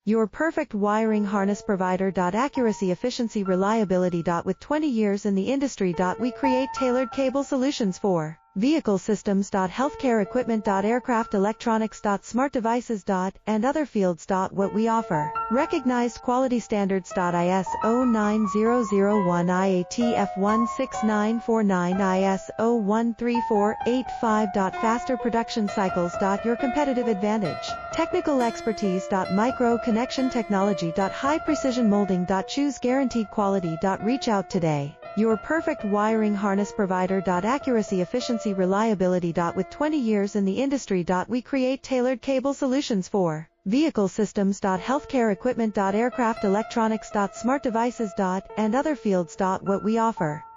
Your perfect wiring harness provider. Accuracy, efficiency, reliability. With 20 years in the industry. We create tailored cable solutions for vehicle systems. Healthcare equipment. Aircraft electronics. Smart devices. And other fields. What we offer. Recognized quality standards. ISO 9001, IATF 16949, ISO 13485. Faster production cycles. Your competitive advantage. Technical expertise. Micro connection technology. High precision molding. Choose guaranteed quality. Reach out today. Your perfect wiring harness provider. Accuracy, efficiency, reliability. With 20 years in the industry. We create tailored cable solutions for vehicle systems. Healthcare equipment. Aircraft electronics. Smart devices. And other fields. What we offer.